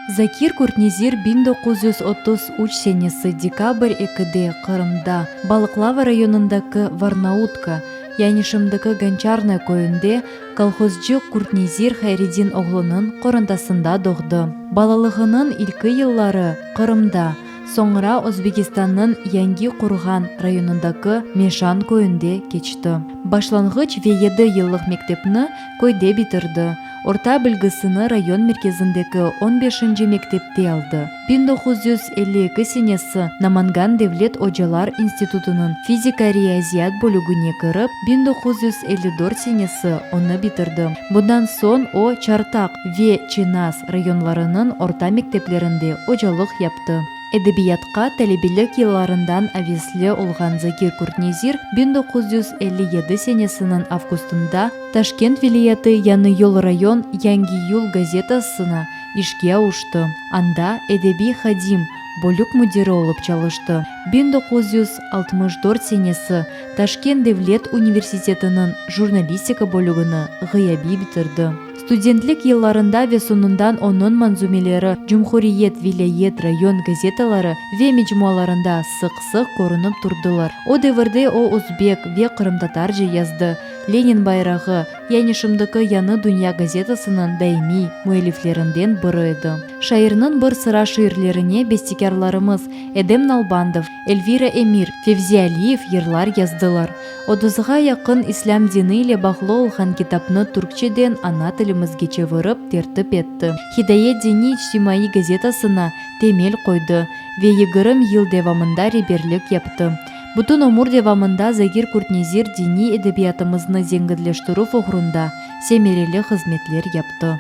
Закир Куртнезир 1933 сенесі декабрь 2-де Қырымда, Балықлава районындағы Варнаутка, Янишымдығы Гончарная көйінде колхозчы Куртнезир Хайридин оғлының қорындасында доғды. Балалығының илкі еллары Қырымда, соңыра Өзбекистанның Янги Құрған районындағы Мешан көйінде кечті. Башланғыч 7 еллық мектепні көйде бітірді. Орта білгісіні район мерkezіндегі 15-ші мектепте алды. 1952 сенесі Наманган Девлет Ожалар институтының физика-риязият бөлігіне кіріп, 1954 сенесі оны бітірді. Бұдан сон о Чартақ ве Чинас районларының орта мектеплерінде ожалық япты. Әдебиятқа тәлебелік елларындан авеслі олған Закир Куртнезир 1957 сенесінің августында Ташкент вилаяты Яны Юл район Янги Юл газетасына ишке ауышты. Анда әдеби хадим бөлік мүдері олып çalışты. 1964 сенесі Ташкент Девлет университетінің журналистика бөлігіні ғияби бітірді. Студентлік елларында ве сонундан оның манзумелері Джумхуриет вилайет район газеталары ве мечмуаларында сық-сық көрініп тұрдылар. О дәвірде о Узбек ве Қырым-татар же язды. Ленин байрағы Янишымдықы Яны Дүния газетасының даими муэлифлерінден бірі еді. Шайырның бір sıra шиырлеріне бестекарларымыз Эдем Налбандов, Эльвира Эмир, Февзи Алиев ерлар яздылар. Одызға яқын ислам дini ile бағлы олған китапны түркчеден ана тілімізге чевырып тертіп етті. Хидайет дини Ичтимаи газетасына темел қойды ве 20 ел девамында реберлік япты. Бұтын омур девамында Закир Куртнезир дини эдебиятымызны зеңгідлештіру фоғрында семерелі қызметлер япты.